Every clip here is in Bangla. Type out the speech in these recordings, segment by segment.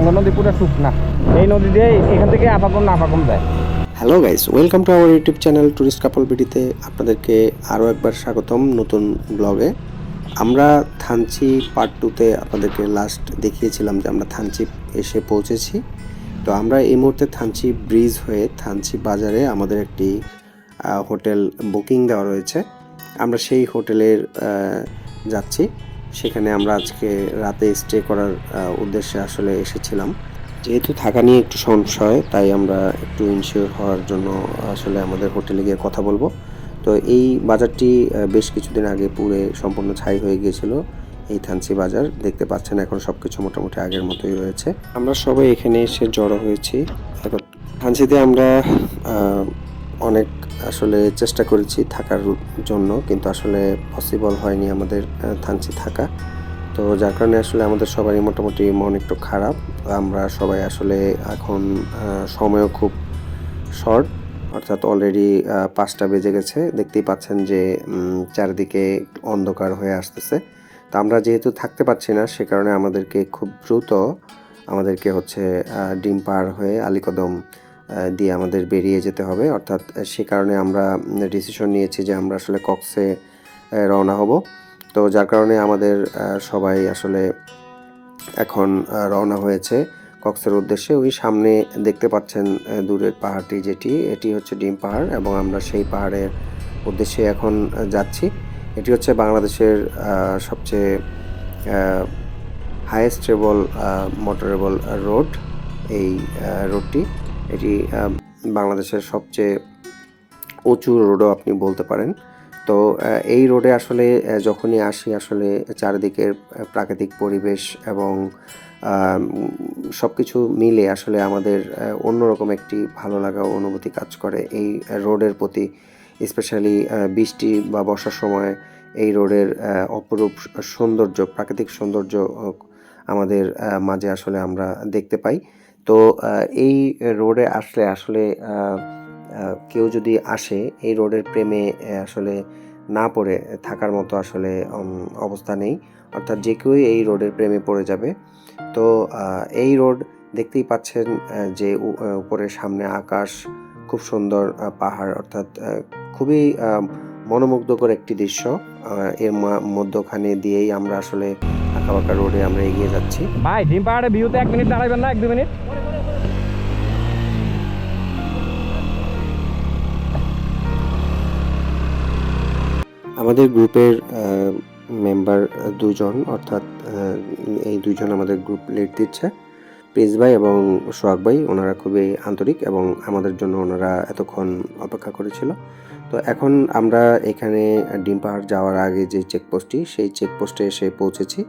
টাঙ্গা নদী পুরো শুকনা, এই নদী দিয়ে এখান থেকে আপাকম যায়। Hello guys, welcome to our YouTube channel tourist couple বিডিতে আপনাদেরকে আরও একবার স্বাগতম নতুন ব্লগে। আমরা থানচি পার্ট 2তে আপনাদেরকে লাস্ট দেখিয়েছিলাম যে আমরা থানচি এসে পৌঁছেছি। তো আমরা এই মুহূর্তে থানচি ব্রিজ হয়ে থানচি বাজারে আমাদের একটি হোটেল বুকিং দেওয়া রয়েছে। আমরা সেই হোটেলের যাচ্ছি। সেখানে আমরা আজকে রাতে স্টে করার উদ্দেশ্যে আসলে এসেছিলাম। যেহেতু থাকা নিয়ে একটু সমস্যা হয়, তাই আমরা একটু ইনশিওর হওয়ার জন্য আসলে আমাদের হোটেলে গিয়ে কথা বলবো। তো এই বাজারটি বেশ কিছুদিন আগে পুরে সম্পূর্ণ ছাই হয়ে গিয়েছিল। এই থানচি বাজার দেখতে পাচ্ছেন এখন সব কিছু মোটামুটি আগের মতোই রয়েছে। আমরা সবাই এখানে এসে জড়ো হয়েছি। এখন থানচিতে আমরা অনেক আসলে চেষ্টা করেছি থাকার জন্য, কিন্তু আসলে পসিবল হয়নি আমাদের থানচি থাকা। তো যার কারণে আসলে আমাদের সবারই মোটামুটি মন একটু খারাপ। আমরা সবাই আসলে এখন সময়ও খুব শর্ট, অর্থাৎ অলরেডি 5টা বেজে গেছে। দেখতেই পাচ্ছেন যে চারিদিকে অন্ধকার হয়ে আসতেছে। তো আমরা যেহেতু থাকতে পারছি না, সে কারণে আমাদেরকে খুব দ্রুত হচ্ছে ডিম পার হয়ে আলীকদম দিয়ে আমাদের বেরিয়ে যেতে হবে। অর্থাৎ সে কারণে আমরা ডিসিশন নিয়েছি যে আমরা আসলে কক্সে রওনা হব। তো যার কারণে আমাদের সবাই আসলে এখন রওনা হয়েছে কক্সের উদ্দেশ্যে। ওই সামনে দেখতে পাচ্ছেন দূরের পাহাড়টি, এটি হচ্ছে ডিম পাহাড়, এবং আমরা সেই পাহাড়ের উদ্দেশ্যে এখন যাচ্ছি। এটি হচ্ছে বাংলাদেশের সবচেয়ে হাইয়েস্টেবল মোটরেবল রোড। এই রোডটি এটি বাংলাদেশের সবচেয়ে উঁচু রোডও আপনি বলতে পারেন। তো এই রোডে আসলে যখনই আসি আসলে চারিদিকের প্রাকৃতিক পরিবেশ এবং সব কিছু মিলে আসলে আমাদের অন্যরকম একটি ভালো লাগা অনুভূতি কাজ করে এই রোডের প্রতি। স্পেশালি বৃষ্টি বা বর্ষার সময় এই রোডের অপরূপ সৌন্দর্য, প্রাকৃতিক সৌন্দর্য আমাদের মাঝে আসলে আমরা দেখতে পাই। তো এই রোডে আসলে আসলে কেউ যদি আসে এই রোডের প্রেমে আসলে না পড়ে থাকার মতো আসলে অবস্থা নেই। অর্থাৎ যে কেউই এই রোডের প্রেমে পড়ে যাবে। তো এই রোড দেখতেই পাচ্ছেন যে উপরের সামনে আকাশ, খুব সুন্দর পাহাড়, অর্থাৎ খুবই মনোমুগ্ধকর একটি দৃশ্য। এর মধ্যখানে দিয়েই আমরা আসলে আঁকাবাঁকা রোডে আমরা এগিয়ে যাচ্ছি। ভাই ডিম পাহাড়ে ভিউতে 1 মিনিট দাঁড়াবেন না, 1-2 মিনিট? আমাদের গ্রুপের মেম্বার দুজন, অর্থাৎ এই দুজন আমাদের গ্রুপ লিড দিচ্ছে, প্রিন্স ভাই এবং সোহাগ ভাই। ওনারা খুবই আন্তরিক এবং আমাদের জন্য ওনারা এতক্ষণ অপেক্ষা করেছিল। তো এখন আমরা এখানে ডিম পাহাড় যাওয়ার আগে যে চেকপোস্টটি, সেই চেকপোস্টে এসে পৌঁছেছি।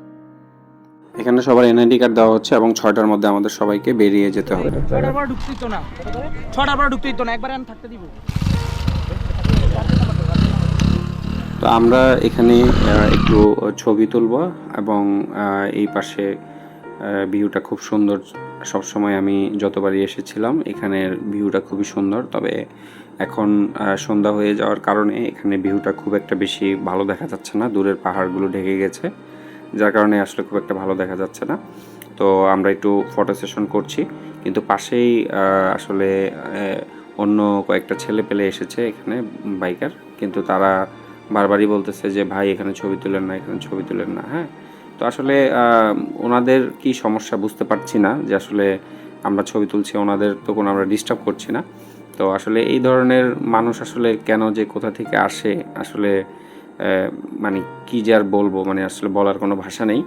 এখানে সবার এনআইডি কার্ড দেওয়া হচ্ছে এবং 6টার মধ্যে আমাদের সবাইকে বেরিয়ে যেতে হবে। 6টার পর ঢুকতে দিত না, 6টার পর ঢুকতে দিত না, একবারে আমি থাকতে দিব। তো আমরা এখানে একটু ছবি তুলব এবং এই পাশে ভিউটা খুব সুন্দর। সবসময় আমি যতবারই এসেছিলাম এখানের ভিউটা খুবই সুন্দর, তবে এখন সন্ধ্যা হয়ে যাওয়ার কারণে এখানে ভিউটা খুব একটা বেশি ভালো দেখা যাচ্ছে না। দূরের পাহাড়গুলো ঢেকে গেছে, যার কারণে আসলে খুব একটা ভালো দেখা যাচ্ছে না। তো আমরা একটু ফটো সেশন করছি, কিন্তু পাশেই আসলে অন্য কয়েকটা ছেলে পেলে এসেছে এখানে বাইকার, কিন্তু তারা বারবারই বলতেছে যে ভাই এখানে ছবি তুলেন না, এখানে ছবি তুলেন না। হ্যাঁ, তো আসলে ওনাদের কি সমস্যা বুঝতে পারছি না, যে আসলে আমরা ছবি তুলছি, ওনাদের তো কোনো আমরা ডিস্টার্ব করছি না। তো আসলে এই ধরনের মানুষ আসলে কেন যে কোথা থেকে আসে আসলে মানে কি যে আর বলবো, মানে আসলে বলার কোনো ভাষা নেই।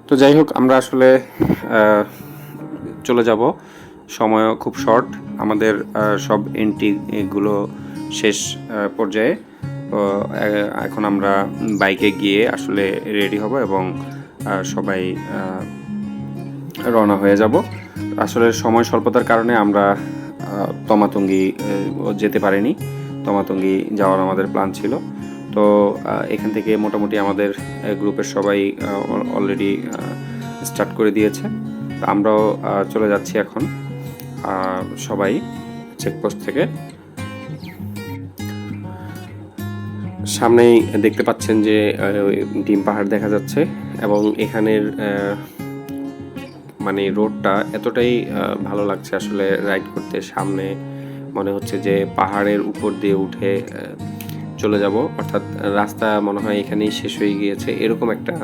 তো যাই হোক, আমরা আসলে চলে যাব। সময়ও খুব শর্ট, আমাদের সব এন্ট্রিগুলো শেষ পর্যায়ে। তো এখন আমরা বাইকে গিয়ে আসলে রেডি হব এবং সবাই রওনা হয়ে যাব। আসলে সময় স্বল্পতার কারণে আমরা তমাতঙ্গি যেতে পারিনি। তমাতঙ্গি যাওয়ার আমাদের প্ল্যান ছিল। তো এখান থেকে মোটামুটি আমাদের গ্রুপের সবাই অলরেডি স্টার্ট করে দিয়েছে। আমরাও চলে যাচ্ছি এখন সবাই চেকপোস্ট থেকে। সামনেই দেখতে পাচ্ছেন যে ডিম পাহাড় দেখা যাচ্ছে এবং এখানের মানে রোডটা এতটাই ভালো লাগছে আসলে রাইড করতে। সামনে মনে হচ্ছে যে পাহাড়ের উপর দিয়ে উঠে চলে যাব, অর্থাৎ রাস্তা মনে হয় এখানেই শেষ হয়ে গিয়েছে, এরকম একটা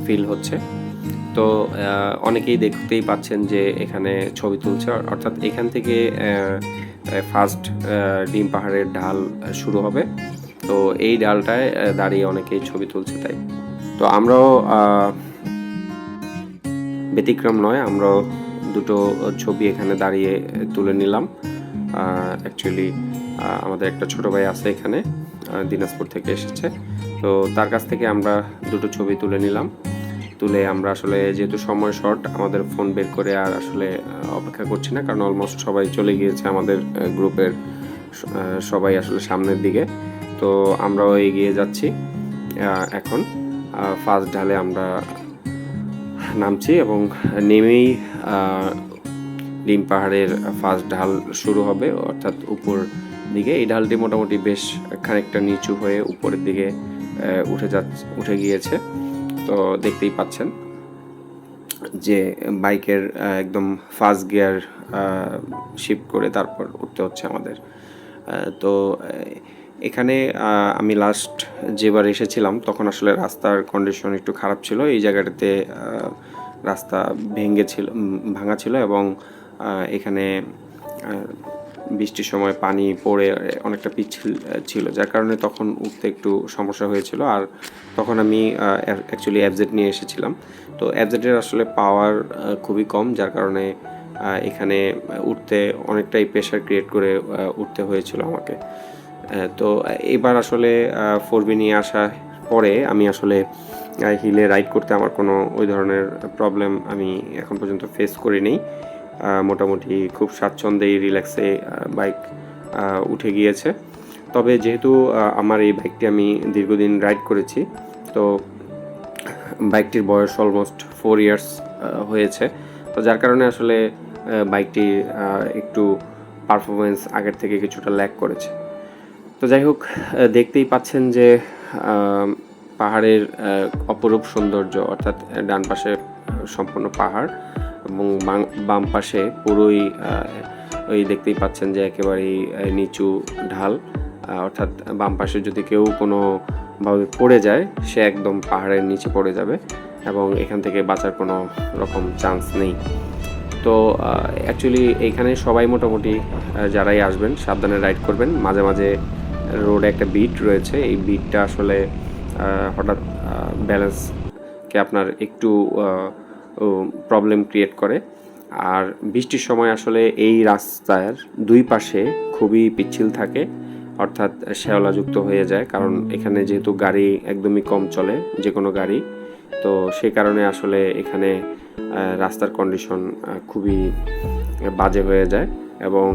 ফিল হচ্ছে। তো অনেকেই দেখতেই পাচ্ছেন যে এখানে ছবি তুলছে, অর্থাৎ এখান থেকে ফার্স্ট ডিম পাহাড়ের ঢাল শুরু হবে। তো এই ডালটায় দাঁড়িয়ে অনেকেই ছবি তুলছে। তাই তো আমরাও ব্যতিক্রম নয়, আমরাও দুটো ছবি এখানে দাঁড়িয়ে তুলে নিলাম। অ্যাকচুয়ালি আমাদের একটা ছোট ভাই আছে এখানে, দিনাজপুর থেকে এসেছে, তো তার কাছ থেকে আমরা দুটো ছবি তুলে নিলাম। তুলে আমরা আসলে যেহেতু সময় শর্ট, আমাদের ফোন বের করে আর আসলে অপেক্ষা করছি না, কারণ অলমোস্ট সবাই চলে গিয়েছে আমাদের গ্রুপের সবাই আসলে সামনের দিকে। তো আমরাও এগিয়ে যাচ্ছি। এখন ফার্স্ট ঢালে আমরা নামছি এবং নেমেই ডিম পাহাড়ের ফার্স্ট ঢাল শুরু হবে, অর্থাৎ উপর দিকে। এই ঢালটি মোটামুটি বেশ খানিকটা নিচু হয়ে উপরের দিকে উঠে গিয়েছে। তো দেখতেই পাচ্ছেন যে বাইকের একদম ফার্স্ট গিয়ার শিফট করে তারপর উঠতে হচ্ছে আমাদের। তো এখানে আমি লাস্ট যেবার এসেছিলাম তখন আসলে রাস্তার কন্ডিশন একটু খারাপ ছিল। এই জায়গাটাতে রাস্তা ভাঙা ছিল এবং এখানে বৃষ্টির সময় পানি পড়ে অনেকটা পিচ্ছিল ছিল, যার কারণে তখন উঠতে একটু সমস্যা হয়েছিল। আর তখন আমি অ্যাকচুয়ালি এফজেড নিয়ে এসেছিলাম। তো এফজেডের আসলে পাওয়ার খুবই কম, যার কারণে এখানে উঠতে অনেকটাই প্রেশার ক্রিয়েট করে উঠতে হয়েছিল আমাকে। তো এবার আসলে 4B নিয়ে আসার পরে আমি আসলে হিলে রাইড করতে আমার কোনো ওই ধরনের প্রবলেম আমি এখন পর্যন্ত ফেস করিনি। মোটামুটি খুব স্বাচ্ছন্দ্যেই রিল্যাক্সে বাইক উঠে গিয়েছে। তবে যেহেতু আমার এই বাইকটি আমি দীর্ঘদিন রাইড করেছি, তো বাইকটির বয়স অলমোস্ট 4 ইয়ার্স হয়েছে। তো যার কারণে আসলে বাইকটি একটু পারফরমেন্স আগের থেকে কিছুটা ল্যাগ করেছে। তো যাই হোক, দেখতেই পাচ্ছেন যে পাহাড়ের অপরূপ সৌন্দর্য, অর্থাৎ ডান পাশে সম্পূর্ণ পাহাড় এবং বাম পাশে পুরোই ওই দেখতেই পাচ্ছেন যে একেবারেই নিচু ঢাল, অর্থাৎ বাম পাশে যদি কেউ কোনোভাবে পড়ে যায় সে একদম পাহাড়ের নিচে পড়ে যাবে এবং এখান থেকে বাঁচার কোনো রকম চান্স নেই। তো অ্যাকচুয়ালি এইখানে সবাই মোটামুটি যারাই আসবেন সাবধানে রাইড করবেন। মাঝে মাঝে রোডে একটা বিট রয়েছে, এই বিটটা আসলে হঠাৎ ব্যালেন্সকে আপনার একটু প্রবলেম ক্রিয়েট করে। আর বৃষ্টির সময় আসলে এই রাস্তার দুই পাশে খুবই পিচ্ছিল থাকে, অর্থাৎ শ্যাওলাযুক্ত হয়ে যায়, কারণ এখানে যেহেতু গাড়ি একদমই কম চলে, যে কোনো গাড়ি, তো সেই কারণে আসলে এখানে রাস্তার কন্ডিশন খুবই বাজে হয়ে যায় এবং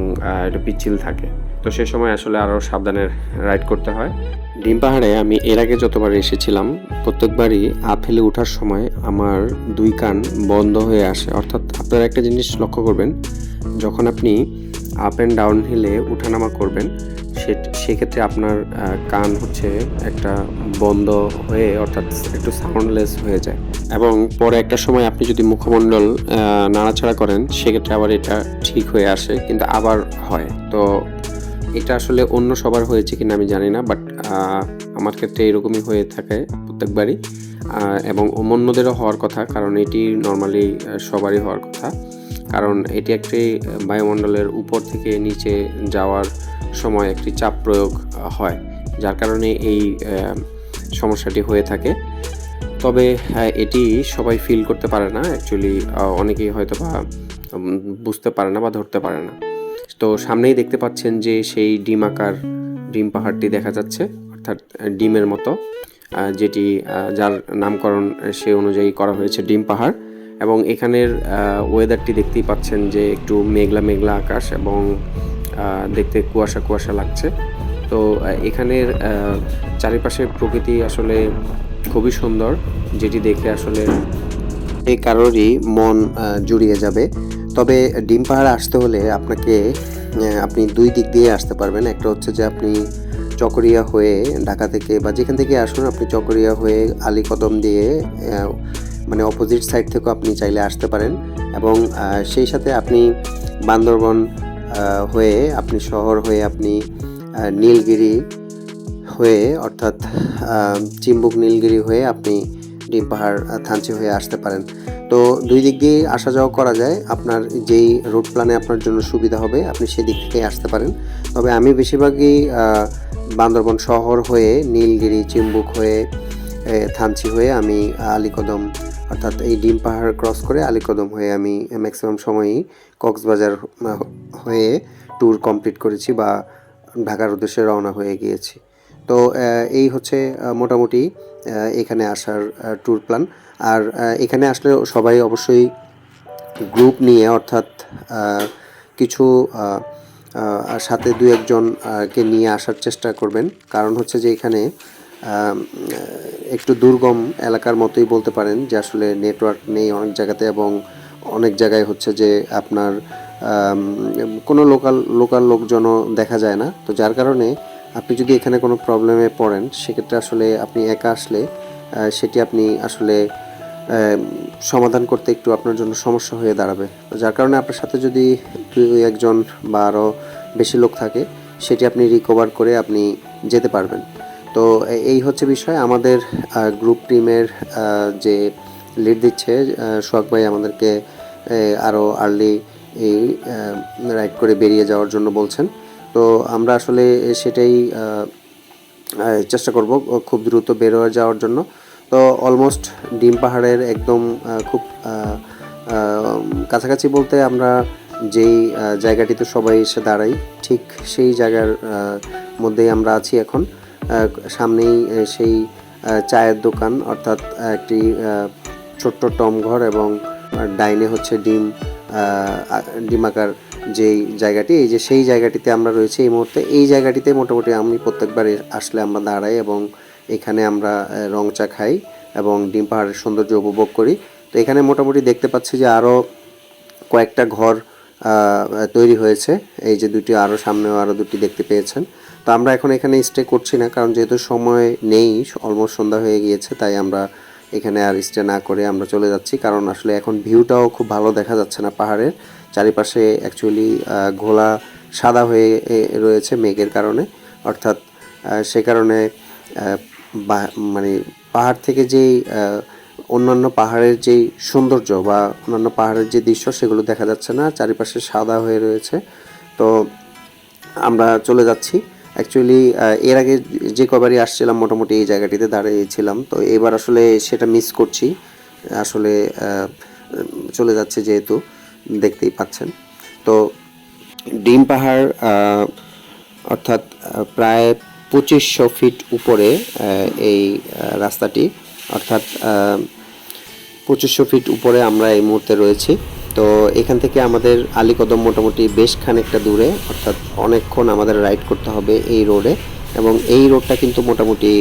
এটা পিচ্ছিল থাকে। তো সে সময় আসলে আরও সাবধানে রাইড করতে হয়। ডিম পাহাড়ে আমি এর আগে যতবার এসেছিলাম প্রত্যেকবারই আপ হিলে ওঠার সময় আমার দুই কান বন্ধ হয়ে আসে। অর্থাৎ আপনারা একটা জিনিস লক্ষ্য করবেন, যখন আপনি আপ অ্যান্ড ডাউন হিলে উঠানামা করবেন সেক্ষেত্রে আপনার কান হচ্ছে একটা বন্ধ হয়ে, অর্থাৎ একটু সাউন্ডলেস হয়ে যায় এবং পরে একটা সময় আপনি যদি মুখমণ্ডল নাড়াচাড়া করেন সেক্ষেত্রে আবার এটা ঠিক হয়ে আসে, কিন্তু আবার হয়। তো এটা আসলে অন্য সবার হয়েছে কিনা আমি জানি না, বাট আমার ক্ষেত্রে এরকমই হয়ে থাকে প্রত্যেকবারই, এবং অন্যদেরও হওয়ার কথা, কারণ এটি নর্মালি সবারই হওয়ার কথা, কারণ এটি একটি বায়ুমণ্ডলের উপর থেকে নিচে যাওয়ার সময় একটি চাপ প্রয়োগ হয়, যার কারণে এই সমস্যাটি হয়ে থাকে। তবে এটি সবাই ফিল করতে পারে না, অ্যাকচুয়ালি অনেকেই হয়তো বা বুঝতে পারে না বা ধরতে পারে না। তো সামনেই দেখতে পাচ্ছেন যে সেই ডিম আকার ডিম পাহাড়টি দেখা যাচ্ছে, অর্থাৎ ডিমের মতো, যেটি যার নামকরণ সে অনুযায়ী করা হয়েছে ডিম পাহাড়। এবং এখানের ওয়েদারটি দেখতেই পাচ্ছেন যে একটু মেঘলা মেঘলা আকাশ এবং দেখতে কুয়াশা কুয়াশা লাগছে। তো এখানের চারিপাশের প্রকৃতি আসলে খুবই সুন্দর, যেটি দেখে আসলে এই কারোরই মন জুড়িয়ে যাবে। তবে ডিম পাহাড়ে আসতে হলে আপনি দুই দিক দিয়ে আসতে পারবেন। একটা হচ্ছে যে আপনি চকরিয়া হয়ে ঢাকা থেকে বা যেখান থেকে আসুন, আপনি চকরিয়া হয়ে আলীকদম দিয়ে মানে অপোজিট সাইড থেকেও আপনি চাইলে আসতে পারেন। এবং সেই সাথে আপনি বান্দরবন হয়ে আপনি শহর হয়ে আপনি নীলগিরি হয়ে অর্থাৎ চিম্বুক নীলগিরি হয়ে আপনি ডিম পাহাড় থানচি হয়ে আসতে পারেন। তো দুই দিক দিয়ে আসা যাওয়া করা যায়, আপনার যেই রুট প্ল্যানে আপনার জন্য সুবিধা হবে আপনি সেদিক থেকেই আসতে পারেন। তবে আমি বেশিরভাগই বান্দরবন শহর হয়ে নীলগিরি চিম্বুক হয়ে থানচি হয়ে আমি আলীকদম অর্থাৎ এই ডিম পাহাড় ক্রস করে আলীকদম হয়ে আমি ম্যাক্সিমাম সময়ই কক্সবাজার হয়ে ট্যুর কমপ্লিট করেছি বা ঢাকার উদ্দেশ্যে রওনা হয়ে গিয়েছি। তো এই হচ্ছে মোটামুটি এখানে আসার ট্যুর প্ল্যান। আর এখানে আসলে সবাই অবশ্যই গ্রুপ নিয়ে অর্থাৎ কিছু সাথে দু একজনকে নিয়ে আসার চেষ্টা করবেন, কারণ হচ্ছে যে এখানে একটু দুর্গম এলাকার মতোই বলতে পারেন, যে আসলে নেটওয়ার্ক নেই অনেক জায়গাতে এবং অনেক জায়গায় হচ্ছে যে আপনার কোনো লোকাল লোকজনও দেখা যায় না। তো যার কারণে আপনি যদি এখানে কোনো প্রবলেমে পড়েন সেক্ষেত্রে আসলে আপনি একা আসলে সেটি আপনি আসলে সমাধান করতে একটু আপনার জন্য সমস্যা হয়ে দাঁড়াবে। যার কারণে আপনার সাথে যদি দুই একজন বা আরও বেশি লোক থাকে সেটি আপনি রিকভার করে আপনি যেতে পারবেন। তো এই হচ্ছে বিষয়। আমাদের গ্রুপ টিমের যে লিড দিচ্ছে সোহাগ ভাই আমাদেরকে আরও আর্লি এই রাইড করে বেরিয়ে যাওয়ার জন্য বলছেন। তো আমরা আসলে সেটাই চেষ্টা করব খুব দ্রুত বের হয়ে যাওয়ার জন্য। তো অলমোস্ট ডিম পাহাড়ের একদম খুব কাছাকাছি বলতে আমরা যেই জায়গাটিতে সবাই এসে দাঁড়াই ঠিক সেই জায়গার মধ্যেই আমরা আছি এখন। সামনেই সেই চায়ের দোকান অর্থাৎ একটি ছোট্ট টমঘর এবং ডাইনে হচ্ছে ডিমাকার যেই জায়গাটি, এই যে সেই জায়গাটিতে আমরা রয়েছি এই মুহূর্তে। এই জায়গাটিতে মোটামুটি আমি প্রত্যেকবার আসলে আমরা দাঁড়াই এবং এখানে আমরা রং চা খাই এবং ডিম পাহাড়ের সৌন্দর্য উপভোগ করি। তো এখানে মোটামুটি দেখতে পাচ্ছি যে আরও কয়েকটা ঘর তৈরি হয়েছে, এই যে দুটি, আরও সামনেও আরও দুটি দেখতে পেয়েছেন। তো আমরা এখন এখানে স্টে করছি না, কারণ যেহেতু সময় নেই, অলমোস্ট সন্ধ্যা হয়ে গিয়েছে, তাই আমরা এখানে আর স্টে না করে আমরা চলে যাচ্ছি। কারণ আসলে এখন ভিউটাও খুব ভালো দেখা যাচ্ছে না পাহাড়ের চারিপাশে, অ্যাকচুয়ালি ঘোলা সাদা হয়ে রয়েছে মেঘের কারণে, অর্থাৎ সে কারণে মানে পাহাড় থেকে যেই অন্যান্য পাহাড়ের যেই সৌন্দর্য বা অন্যান্য পাহাড়ের যে দৃশ্য সেগুলো দেখা যাচ্ছে না, চারিপাশে সাদা হয়ে রয়েছে। তো আমরা চলে যাচ্ছি। অ্যাকচুয়ালি এর আগে যে কবারই আসছিলাম মোটামুটি এই জায়গাটিতে দাঁড়িয়েছিলাম, তো এবার আসলে সেটা মিস করছি। আসলে চলে যাচ্ছে যেহেতু দেখতেই পাচ্ছেন। তো ডিম পাহাড় অর্থাৎ প্রায় 2500 ফিট উপরে এই রাস্তাটি, অর্থাৎ 2500 ফিট উপরে আমরা এই মুহূর্তে রয়েছি। তো এখান থেকে আমাদের আলীকদম মোটামুটি বেশ খানিকটা দূরে, অর্থাৎ অনেকক্ষণ আমাদের রাইড করতে হবে এই রোডে। এবং এই রোডটা কিন্তু মোটামুটি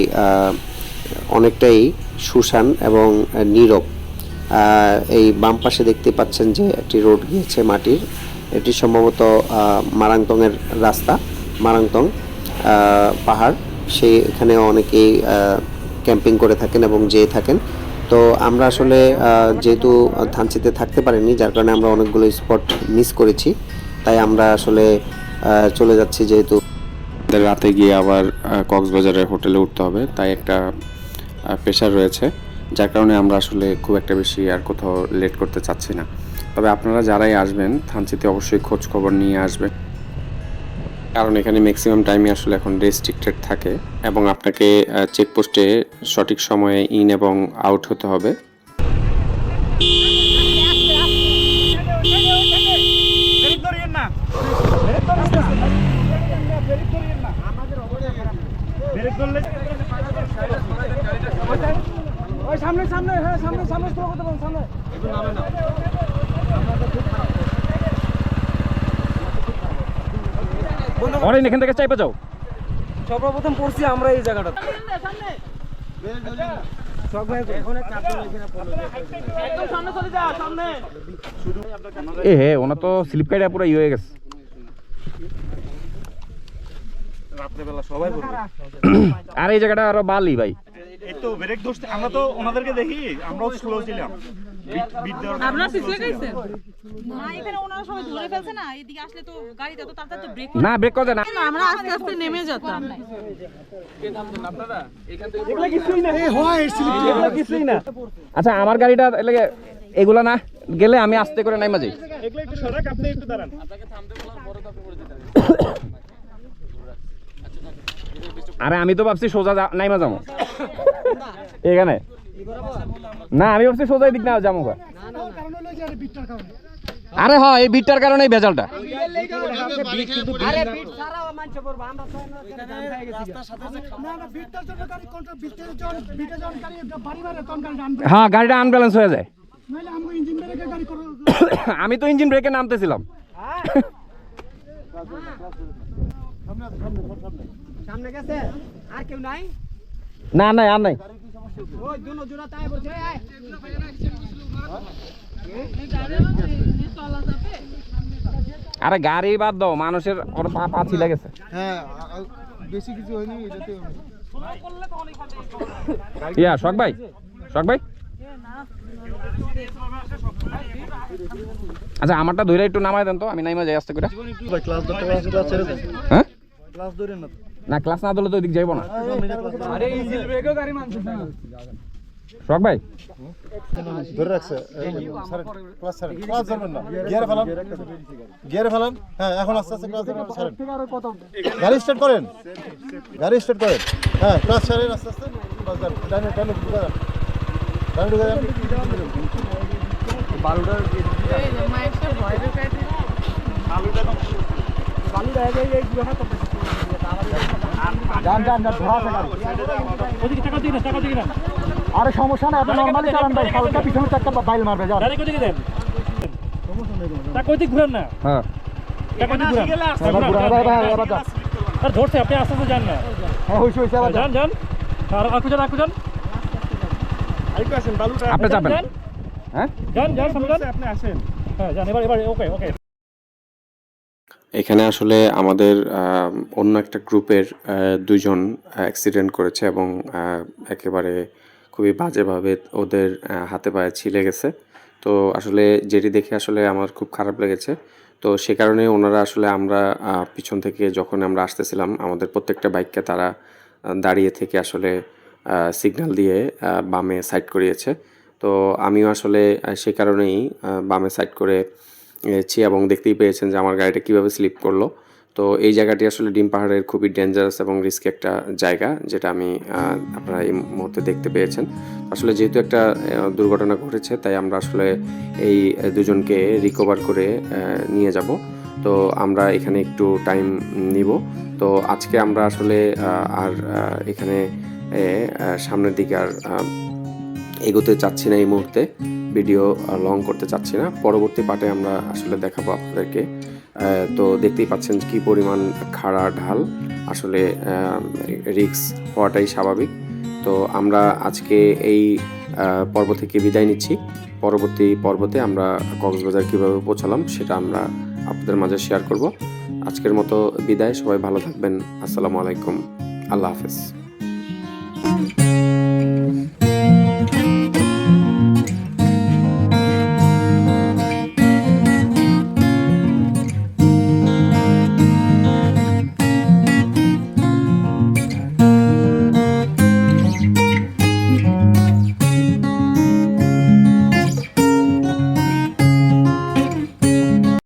অনেকটাই শুনশান এবং নীরব। এই বাম পাশে দেখতে পাচ্ছেন যে একটি রোড গিয়েছে মাটির, এটি সম্ভবত মারাংতংয়ের রাস্তা, মারাংতং পাহাড়, সেখানে অনেকেই ক্যাম্পিং করে থাকেন এবং যেয়ে থাকেন। তো আমরা আসলে যেহেতু থানচিতে থাকতে পারিনি, যার কারণে আমরা অনেকগুলো স্পট মিস করেছি, তাই আমরা আসলে চলে যাচ্ছি। যেহেতু রাতে গিয়ে আবার কক্সবাজারের হোটেলে উঠতে হবে, তাই একটা প্রেশার রয়েছে, যার কারণে আমরা আসলে খুব একটা বেশি আর কোথাও লেট করতে চাচ্ছি না। তবে আপনারা যারাই আসবেন থানচিতে অবশ্যই খোঁজ খবর নিয়ে আসবেন, কারণ এখানে ম্যাক্সিমাম টাইমই আসলে এখন রেস্ট্রিক্টেড থাকে এবং আপনাকে চেকপোস্টে সঠিক সময়ে ইন এবং আউট হতে হবে। অনেক এখান থেকে চাইপা যাও। সর্বপ্রথম পড়ছি আমরা এই জায়গাটা। এ হে, ওনার তো স্লিপ কাইটা পুরো হয়ে গেছে। আর এই জায়গাটা আরো বালি ভাই। এই তো ব্রেক দোষ, আমরা তো ওনাদেরকে দেখি, আমরাও স্লো ছিলাম, আপনার পিছলে গেছে না, এখানে ওনারা সবাই ধরে ফেলছে না, এদিকে আসলে তো গাড়িতে তো তাড়াতাড়ি তো ব্রেক না ব্রেক করে না, আমরা আস্তে আস্তে নেমে যেতাম। আচ্ছা আমার গাড়িটা এলাকে এগুলা না গেলে আমি আস্তে করে নাইমা যাই। আরে আমি তো ভাবছি সোজা নাইমা যাবো এখানে, না আমি ভাবছি সোজা দিক না যাবো। আরে হ্যাঁ এই বিটটার কারণে এই ভেজালটা। হ্যাঁ গাড়িটা আনব্যালেন্স হয়ে যায়। আমি তো ইঞ্জিন ব্রেকে নামতেছিলাম। সামনে গেছে আর কেউ নাই? না নাই আর নাই। ওই দুনো জোড়া তাই বলছে এই আরে গাড়ি বাদ দাও, মানুষের ওর পা পা ছিলে গেছে। হ্যাঁ বেশি কিছু হয়নি এটাতে। ইয়া শখ ভাই, শখ ভাই আচ্ছা আমারটা ধরে একটু নামাই দেন তো, আমি নাইমা যাই আস্তে করে। ক্লাস ধরতে ক্লাস ছেড়ে দেন। হ্যাঁ ক্লাস ধরেন না। না ক্লাস না ধরলে তো ওইদিক যাইবো না। আরে ইঞ্জিন ব্রেকও গাড়ি মানছে না। শখ ভাই ধরে রাখছে ক্লাস ছাড়েন, ক্লাস ধরবেন না, গিয়ারে ফেলান, গিয়ারে ফেলান। হ্যাঁ এখন আস্তে আস্তে ক্লাস ধরবেন, ছাড়েন, গাড়ি স্টার্ট করেন, গাড়ি স্টার্ট করেন। হ্যাঁ ক্লাস ছাড়েন আস্তে আস্তে, ক্লাস ধরেন, ডানে ডানে ঢুকে যান, ডানে ঢুকে যান। বালুটা মাইকটা ভয় দেখাইতে বালুটা এই গুলো তো ডান ডান ডান ধরা আছে গাড়ি। ওদিকে টাকা দিন, টাকা দিন না। আরে সমস্যা নাই, আপনি নরমালি চালান ভাই, হালকা পিছনে চারটা বাইল মারবে যান। গাড়ি কোদিকে দেন? টাকা ওদিকে ঘুরেন না। হ্যাঁ টাকা ওদিকে ঘুরেন। এবার ঘুরান, এবার এবার যান। আর ধরছে আপনি আস্তে আস্তে যান না। হ্যাঁ হইছে হইছে, এবার যান। যান যান। আর আকু যান, আকু যান। আরেকটু আসেন বালুটা। আপনি যাবেন। হ্যাঁ যান যান সামনে যান। আপনি আসেন। হ্যাঁ যান এবার এবার ওকে ওকে। এখানে আসলে আমাদের অন্য একটা গ্রুপের দুজন অ্যাক্সিডেন্ট করেছে এবং একেবারে খুবই বাজেভাবে ওদের হাতে পায়ে ছিলে গেছে। তো আসলে যেটি দেখে আসলে আমার খুব খারাপ লেগেছে। তো সে কারণে ওনারা আসলে আমরা পিছন থেকে যখন আমরা আসতেছিলাম আমাদের প্রত্যেকটা বাইককে তারা দাঁড়িয়ে থেকে আসলে সিগন্যাল দিয়ে বামে সাইড করিয়েছে। তো আমিও আসলে সে কারণেই বামে সাইড করেছি এবং দেখতেই পেয়েছেন যে আমার গাড়িটা কীভাবে স্লিপ করলো। তো এই জায়গাটি আসলে ডিম পাহাড়ের খুবই ডেঞ্জারাস এবং রিস্কি একটা জায়গা, যেটা আমি আপনারা এই মুহূর্তে দেখতে পেয়েছেন। আসলে যেহেতু একটা দুর্ঘটনা ঘটেছে তাই আমরা আসলে এই দুজনকে রিকভার করে নিয়ে যাব। তো আমরা এখানে একটু টাইম নিব। তো আজকে আমরা আসলে আর এখানে সামনের দিকে আর এগোতে চাচ্ছি না এই মুহূর্তে, ভিডিও লং করতে চাচ্ছি না। পরবর্তী পার্টে আমরা আসলে দেখাবো আপনাদেরকে। তো দেখতেই পাচ্ছেন কি পরিমাণ খাড়া ঢাল, আসলে রিস্ক হওয়াটাই স্বাভাবিক। তো আমরা আজকে এই পর্ব থেকে বিদায় নিচ্ছি। পরবর্তী পর্বতে আমরা কক্সবাজার কীভাবে পৌঁছালাম সেটা আমরা আপনাদের মাঝে শেয়ার করব। আজকের মতো বিদায়, সবাই ভালো থাকবেন। আসসালামু আলাইকুম, আল্লাহ হাফেজ।